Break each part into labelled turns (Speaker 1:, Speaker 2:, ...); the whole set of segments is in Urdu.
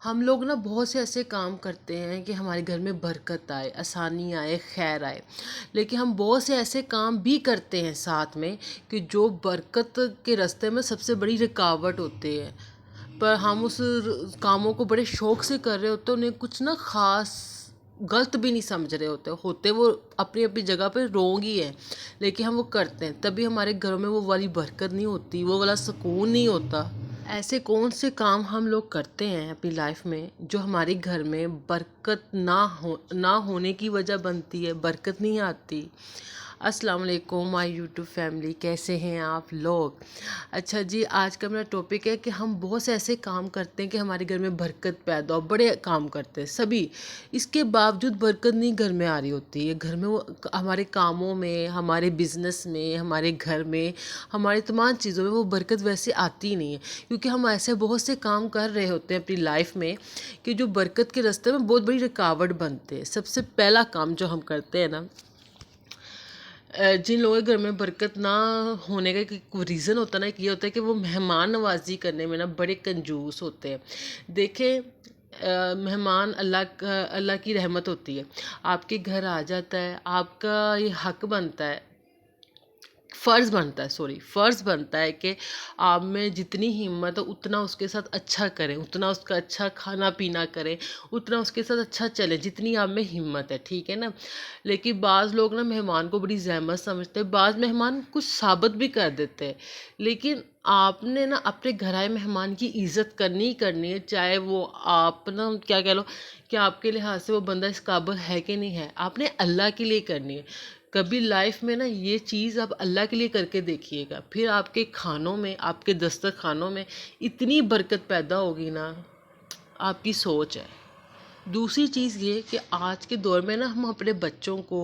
Speaker 1: ہم لوگ نا بہت سے ایسے کام کرتے ہیں کہ ہمارے گھر میں برکت آئے، آسانی آئے، خیر آئے، لیکن ہم بہت سے ایسے کام بھی کرتے ہیں ساتھ میں کہ جو برکت کے راستے میں سب سے بڑی رکاوٹ ہوتے ہیں، پر ہم اس کاموں کو بڑے شوق سے کر رہے ہوتے ہیں، انہیں کچھ نا خاص غلط بھی نہیں سمجھ رہے ہوتے وہ اپنی اپنی جگہ پہ رونگ ہی ہیں، لیکن ہم وہ کرتے ہیں، تبھی ہمارے گھروں میں وہ والی برکت نہیں ہوتی، وہ والا سکون نہیں ہوتا۔ ایسے کون سے کام ہم لوگ کرتے ہیں اپنی لائف میں جو ہمارے گھر میں برکت نہ ہونے کی وجہ بنتی ہے، برکت نہیں آتی؟ السلام علیکم مائی یوٹیوب فیملی، کیسے ہیں آپ لوگ؟ اچھا جی، آج کا میرا ٹاپک ہے کہ ہم بہت سے ایسے کام کرتے ہیں کہ ہمارے گھر میں برکت پیدا ہو، بڑے کام کرتے ہیں سبھی، اس کے باوجود برکت نہیں گھر میں آ رہی ہوتی ہے۔ گھر میں وہ ہمارے کاموں میں، ہمارے بزنس میں، ہمارے گھر میں، ہماری تمام چیزوں میں وہ برکت ویسے آتی ہی نہیں ہے، کیونکہ ہم ایسے بہت سے کام کر رہے ہوتے ہیں اپنی لائف میں کہ جو برکت کے راستے میں بہت بڑی رکاوٹ بنتے ہیں۔ سب سے پہلا کام جو ہم کرتے ہیں نا، جن لوگوں کے گھر میں برکت نہ ہونے کا ایک ریزن ہوتا ہے نا، ایک یہ ہوتا ہے کہ وہ مہمان نوازی کرنے میں نا بڑے کنجوس ہوتے ہیں۔ دیکھیں، مہمان اللہ کی رحمت ہوتی ہے، آپ کے گھر آ جاتا ہے، آپ کا یہ حق بنتا ہے، فرض بنتا ہے کہ آپ میں جتنی ہمت ہے اتنا اس کے ساتھ اچھا کریں، اتنا اس کا اچھا کھانا پینا کریں، اتنا اس کے ساتھ اچھا چلیں جتنی آپ میں ہمت ہے، ٹھیک ہے نا؟ لیکن بعض لوگ نا مہمان کو بڑی زحمت سمجھتے ہیں، بعض مہمان کچھ ثابت بھی کر دیتے ہیں، لیکن آپ نے نا اپنے گھر آئے مہمان کی عزت کرنی ہی کرنی ہے، چاہے وہ آپ نا کیا کہہ لو کہ آپ کے لحاظ سے وہ بندہ اس قابل ہے کہ نہیں ہے، آپ نے اللہ کے لیے کرنی ہے۔ کبھی لائف میں نا یہ چیز آپ اللہ کے لیے کر کے دیکھیے گا، پھر آپ کے کھانوں میں، آپ کے دسترخوانوں میں اتنی برکت پیدا ہوگی نا، آپ کی سوچ ہے۔ دوسری چیز یہ کہ آج کے دور میں نا ہم اپنے بچوں کو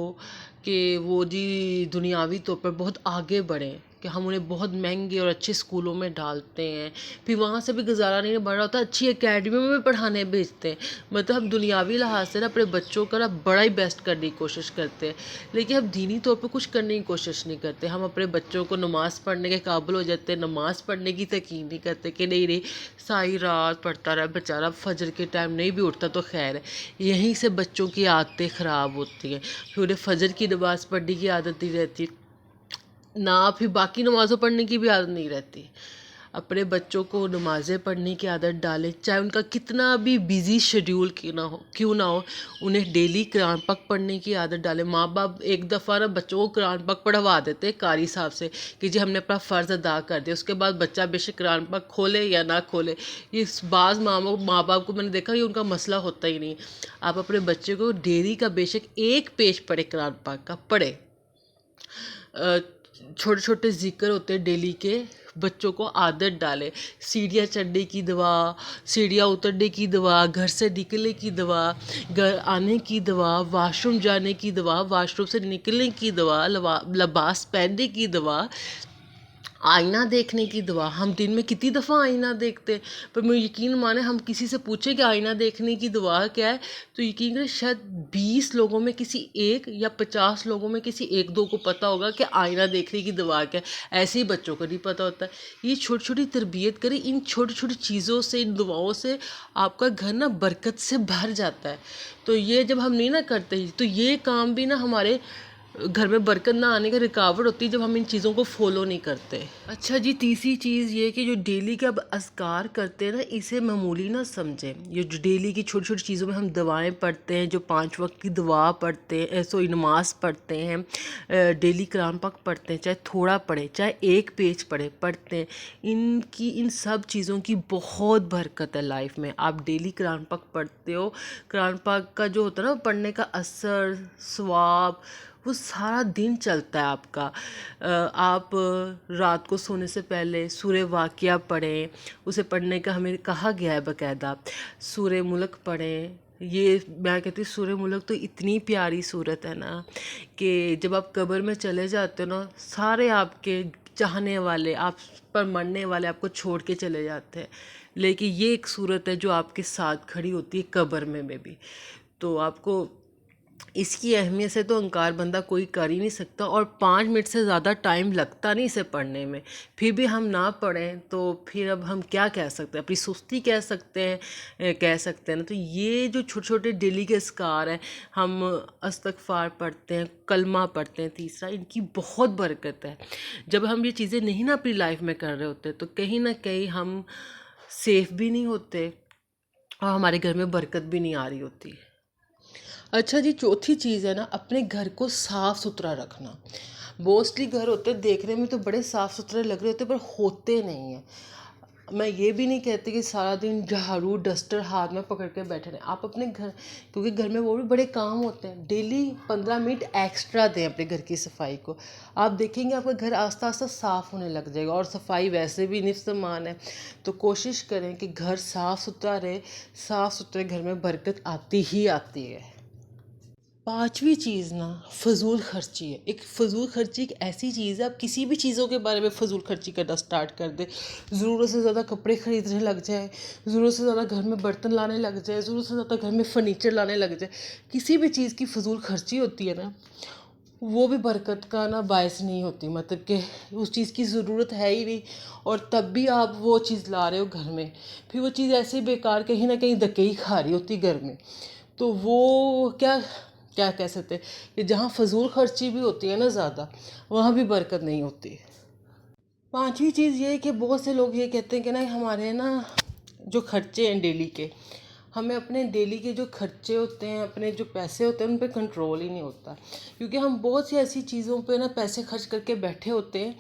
Speaker 1: کہ وہ جی دنیاوی طور پر بہت آگے بڑھیں، کہ ہم انہیں بہت مہنگے اور اچھے اسکولوں میں ڈالتے ہیں، پھر وہاں سے بھی گزارا نہیں بڑھ رہا ہوتا، اچھی اکیڈمیوں میں بھی پڑھانے بھیجتے ہیں، مطلب ہم دنیاوی لحاظ سے نا اپنے بچوں کا نا بڑا ہی بیسٹ کرنے کی کوشش کرتے ہیں، لیکن ہم دینی طور پہ کچھ کرنے کی کوشش نہیں کرتے۔ ہم اپنے بچوں کو نماز پڑھنے کے قابل ہو جاتے ہیں، نماز پڑھنے کی تکین نہیں کرتے کہ نہیں ساری رات پڑھتا رہا بیچارہ، فجر کے ٹائم نہیں بھی اٹھتا تو خیر ہے۔ یہیں سے بچوں کی عادتیں خراب ہوتی ہیں، پھر انہیں فجر کی نماز پڑھنے کی عادت نہیں رہتی، نہ پھر باقی نمازوں پڑھنے کی بھی عادت نہیں رہتی۔ اپنے بچوں کو نمازیں پڑھنے کی عادت ڈالیں، چاہے ان کا کتنا بھی بیزی شیڈیول کیوں نہ ہو، انہیں ڈیلی قرآن پاک پڑھنے کی عادت ڈالیں۔ ماں باپ ایک دفعہ نا بچوں کو قرآن پاک پڑھوا دیتے ہیں قاری صاحب سے کہ جی ہم نے اپنا فرض ادا کر دیا، اس کے بعد بچہ بے شک قرآن پاک کھولے یا نہ کھولے، یہ بعض ماں باپ کو میں نے دیکھا یہ ان کا مسئلہ ہوتا ہی نہیں۔ آپ اپنے بچے کو ڈیلی کا بے شک ایک پیج پڑھے، قرآن پاک کا پڑھے۔ چھوٹے چھوٹے ذکر ہوتے ہیں ڈیلی کے، بچوں کو عادت ڈالے، سیڑھیاں چڑھنے کی دعا، سیڑھیاں اترنے کی دعا، گھر سے نکلنے کی دعا، گھر آنے کی دعا، واش روم جانے کی دعا، واش روم سے نکلنے کی دعا، لباس پہننے کی دعا، آئینہ دیکھنے کی دعا۔ ہم دن میں کتنی دفعہ آئینہ دیکھتے ہیں، پر میں یقین مانے ہم کسی سے پوچھیں کہ آئینہ دیکھنے کی دعا کیا ہے تو یقین کریں شاید 20 لوگوں میں کسی ایک یا 50 لوگوں میں کسی ایک دو کو پتہ ہوگا کہ آئینہ دیکھنے کی دعا کیا ہے، ایسے ہی بچوں کو نہیں پتہ ہوتا ہے۔ یہ چھوٹی چھوٹی تربیت کریں، ان چھوٹی چھوٹی چیزوں سے، ان دعاؤں سے آپ کا گھر نا برکت سے بھر جاتا ہے۔ تو یہ جب ہم نہیں نہ کرتے تو یہ کام بھی نا ہمارے گھر میں برکت نہ آنے کا رکاوٹ ہوتی ہے جب ہم ان چیزوں کو فالو نہیں کرتے۔ اچھا جی، تیسری چیز یہ کہ جو ڈیلی کے اب اذکار کرتے ہیں نا، اسے معمولی نہ سمجھیں۔ یہ جو ڈیلی کی چھوٹی چھوٹی چیزوں میں ہم دعائیں پڑھتے ہیں، جو 5 وقت کی دعا پڑھتے ہیں، نماز پڑھتے ہیں، ڈیلی قرآن پاک پڑھتے ہیں، چاہے تھوڑا پڑھیں چاہے ایک پیج پڑھتے ہیں، ان سب چیزوں کی بہت برکت ہے لائف میں۔ آپ ڈیلی قرآن پاک پڑھتے ہو، قرآن پاک کا جو ہوتا ہے نا پڑھنے کا اثر، ثواب، وہ سارا دن چلتا ہے آپ کا۔ آپ رات کو سونے سے پہلے سورہ واقعہ پڑھیں، اسے پڑھنے کا ہمیں کہا گیا ہے باقاعدہ۔ سورہ ملک پڑھیں، یہ میں کہتی ہوں سورہ ملک تو اتنی پیاری صورت ہے نا کہ جب آپ قبر میں چلے جاتے ہو نا، سارے آپ کے چاہنے والے، آپ پر مرنے والے آپ کو چھوڑ کے چلے جاتے ہیں، لیکن یہ ایک صورت ہے جو آپ کے ساتھ کھڑی ہوتی ہے قبر میں بھی۔ تو آپ کو اس کی اہمیت سے تو انکار بندہ کوئی کر ہی نہیں سکتا، اور 5 منٹ سے زیادہ ٹائم لگتا نہیں اسے پڑھنے میں، پھر بھی ہم نہ پڑھیں تو پھر اب ہم کیا کہہ سکتے ہیں؟ اپنی سستی کہہ سکتے ہیں، نا تو یہ جو چھوٹے چھوٹے ڈیلی کے اذکار ہیں، ہم استغفار پڑھتے ہیں، کلمہ پڑھتے ہیں، تیسرا ان کی بہت برکت ہے۔ جب ہم یہ چیزیں نہیں نا اپنی لائف میں کر رہے ہوتے تو کہیں نہ کہیں ہم سیف بھی نہیں ہوتے، اور ہمارے گھر میں برکت بھی نہیں آ رہی ہوتی۔ اچھا جی، چوتھی چیز ہے نا، اپنے گھر کو صاف ستھرا رکھنا۔ موسٹلی گھر ہوتے ہیں دیکھنے میں تو بڑے صاف ستھرے لگ رہے ہوتے پر ہوتے نہیں ہیں۔ میں یہ بھی نہیں کہتی کہ سارا دن جھاڑو ڈسٹر ہاتھ میں پکڑ کے بیٹھے رہیں، آپ اپنے گھر، کیونکہ گھر میں وہ بھی بڑے کام ہوتے ہیں، ڈیلی 15 منٹ ایکسٹرا دیں اپنے گھر کی صفائی کو۔ آپ دیکھیں گے آپ کا گھر آہستہ آہستہ صاف ہونے لگ جائے گا، اور صفائی ویسے بھی نصف ایمان ہے، تو کوشش کریں کہ گھر صاف ستھرا رہے۔ صاف ستھرے گھر میں برکت آتی ہی آتی ہے۔ پانچویں چیز نا، فضول خرچی ہے۔ فضول خرچی ایک ایسی چیز ہے، آپ کسی بھی چیزوں کے بارے میں فضول خرچی کرنا سٹارٹ کر دیں، ضرورت سے زیادہ کپڑے خریدنے لگ جائیں، ضرورت سے زیادہ گھر میں برتن لانے لگ جائیں، ضرورت سے زیادہ گھر میں فرنیچر لانے لگ جائیں، کسی بھی چیز کی فضول خرچی ہوتی ہے نا، وہ بھی برکت کا نا باعث نہیں ہوتی، مطلب کہ اس چیز کی ضرورت ہے ہی نہیں، اور تب بھی آپ وہ چیز لا رہے ہو گھر میں، پھر وہ چیز ایسے بیکار کہیں نہ کہیں دھکے ہی کھا رہی ہوتی گھر میں، تو وہ کیا کہہ سکتے ہیں کہ جہاں فضول خرچی بھی ہوتی ہے نا زیادہ، وہاں بھی برکت نہیں ہوتی۔ پانچویں چیز یہ ہے کہ بہت سے لوگ یہ کہتے ہیں کہ نا ہمارے نا جو خرچے ہیں ڈیلی کے، ہمیں اپنے ڈیلی کے جو خرچے ہوتے ہیں، اپنے جو پیسے ہوتے ہیں ان پہ کنٹرول ہی نہیں ہوتا، کیونکہ ہم بہت سی ایسی چیزوں پہ نا پیسے خرچ کر کے بیٹھے ہوتے ہیں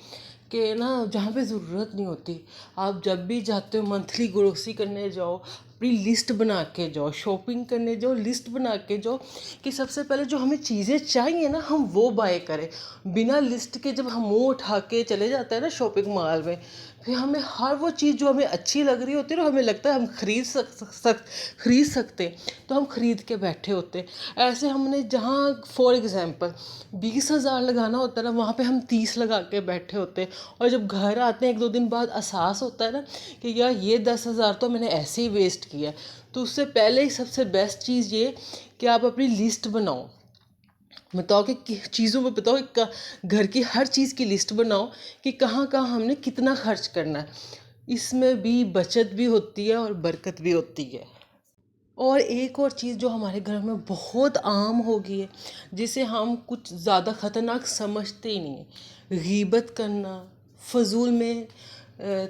Speaker 1: کہ نا جہاں پہ ضرورت نہیں ہوتی۔ آپ جب بھی جاتے ہو منتھلی گروسری کرنے جاؤ، اپنی لسٹ بنا کے جاؤ، شاپنگ کرنے جاؤ لسٹ بنا کے جاؤ کہ سب سے پہلے جو ہمیں چیزیں چاہیے نا ہم وہ بائی کریں، بنا لسٹ کے جب ہم منہ اٹھا کے چلے جاتے ہیں نا شاپنگ مال میں، پھر ہمیں ہر وہ چیز جو ہمیں اچھی لگ رہی ہوتی ہے نا، ہمیں لگتا ہے ہم خرید سکتے، تو ہم خرید کے بیٹھے ہوتے ہیں۔ ایسے ہم نے جہاں فار ایگزامپل 20,000 لگانا ہوتا ہے نا، وہاں پہ ہم 30 لگا کے بیٹھے ہوتے ہیں، اور جب گھر آتے ہیں 1-2 دن بعد احساس ہوتا ہے نا کہ یار یہ 10,000 تو میں نے ایسے ہی ویسٹ کیا، تو اس سے پہلے ہی سب سے بیسٹ چیز یہ کہ آپ اپنی لسٹ بناؤ، بتاؤ کہ چیزوں پہ بتاؤ کہ گھر کی ہر چیز کی لسٹ بناؤ کہ کہاں کہاں ہم نے کتنا خرچ کرنا ہے، اس میں بھی بچت بھی ہوتی ہے اور برکت بھی ہوتی ہے۔ اور ایک اور چیز جو ہمارے گھر میں بہت عام ہو گئی ہے، جسے ہم کچھ زیادہ خطرناک سمجھتے ہی نہیں ہیں، غیبت کرنا، فضول میں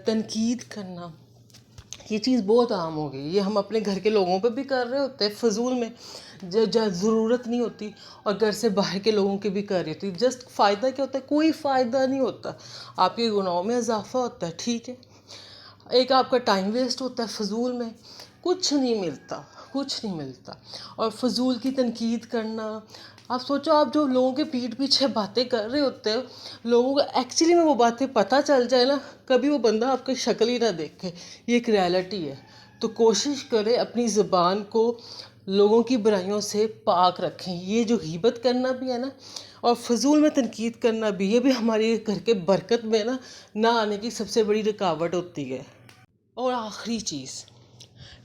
Speaker 1: تنقید کرنا، یہ چیز بہت عام ہو گئی، یہ ہم اپنے گھر کے لوگوں پہ بھی کر رہے ہوتے ہیں فضول میں، جہاں ضرورت نہیں ہوتی، اور گھر سے باہر کے لوگوں کے بھی کر رہی ہوتی، جسٹ فائدہ کیا ہوتا ہے؟ کوئی فائدہ نہیں ہوتا، آپ کے گناہوں میں اضافہ ہوتا ہے، ٹھیک ہے، ایک آپ کا ٹائم ویسٹ ہوتا ہے فضول میں، کچھ نہیں ملتا، کچھ نہیں ملتا۔ اور فضول کی تنقید کرنا، آپ سوچو آپ جو لوگوں کے پیٹھ پیچھے باتیں کر رہے ہوتے ہو، لوگوں کو ایکچولی میں وہ باتیں پتہ چل جائے نا، کبھی وہ بندہ آپ کی شکل ہی نہ دیکھے، یہ ایک ریالٹی ہے۔ تو کوشش کریں اپنی زبان کو لوگوں کی برائیوں سے پاک رکھیں، یہ جو غیبت کرنا بھی ہے نا، اور فضول میں تنقید کرنا بھی، یہ بھی ہمارے گھر کے برکت میں نا نہ آنے کی سب سے بڑی رکاوٹ ہوتی ہے۔ اور آخری چیز،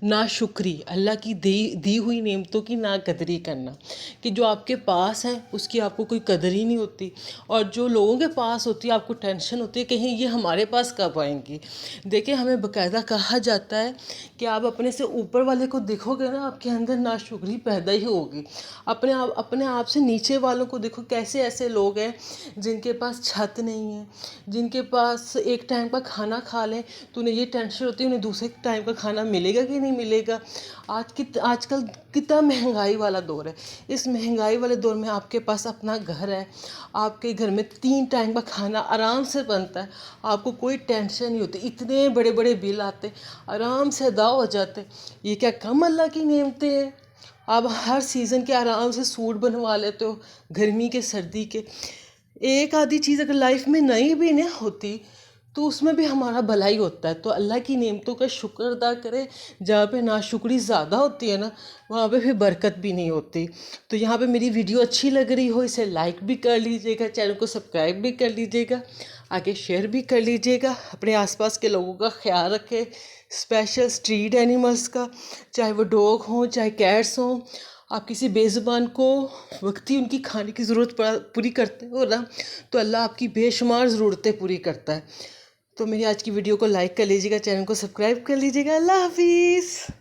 Speaker 1: ناشکری، اللہ کی دی ہوئی نعمتوں کی ناقدری کرنا، کہ جو آپ کے پاس ہے اس کی آپ کو کوئی قدر ہی نہیں ہوتی، اور جو لوگوں کے پاس ہوتی ہے آپ کو ٹینشن ہوتی ہے کہیں یہ ہمارے پاس کب آئیں گی۔ دیکھیں ہمیں باقاعدہ کہا جاتا ہے کہ آپ اپنے سے اوپر والے کو دیکھو گے نا، آپ کے اندر ناشکری پیدا ہی ہوگی، اپنے آپ سے نیچے والوں کو دیکھو، کیسے ایسے لوگ ہیں جن کے پاس چھت نہیں ہے، جن کے پاس ایک ٹائم کا کھانا کھا لیں تو انہیں یہ ٹینشن ہوتی ہے انہیں دوسرے ٹائم کا کھانا ملے گا کہ نہیں ملے گا۔ آج کل کتنا مہنگائی والا دور ہے، اس مہنگائی والے دور میں آپ کے پاس اپنا گھر ہے، آپ کے گھر میں 3 ٹائم کا کھانا آرام سے بنتا ہے، آپ کو کوئی ٹینشن نہیں ہوتی، اتنے بڑے بڑے بل آتے آرام سے ادا ہو جاتے، یہ کیا کم اللہ کی نعمتیں ہیں؟ آپ ہر سیزن کے آرام سے سوٹ بنوا لیتے ہو، گرمی کے سردی کے، ایک آدھی چیز اگر لائف میں نہیں بھی نہیں ہوتی تو اس میں بھی ہمارا بھلائی ہوتا ہے، تو اللہ کی نعمتوں کا شکر ادا کریں، جہاں پہ ناشکری زیادہ ہوتی ہے نا وہاں پہ پھر برکت بھی نہیں ہوتی۔ تو یہاں پہ میری ویڈیو اچھی لگ رہی ہو اسے لائک بھی کر لیجئے گا، چینل کو سبسکرائب بھی کر لیجئے گا، آگے شیئر بھی کر لیجئے گا، اپنے آس پاس کے لوگوں کا خیال رکھیں، اسپیشل اسٹریٹ اینیملز کا، چاہے وہ ڈاگ ہوں چاہے کیٹس ہوں، آپ کسی بے زبان کو وقتی ان کی کھانے کی ضرورت پوری کرتے ہو نا، تو اللہ آپ کی بے شمار ضرورتیں پوری کرتا ہے۔ تو میری آج کی ویڈیو کو لائک کر لیجیے گا، چینل کو سبسکرائب کر لیجیے گا۔ اللہ حافظ۔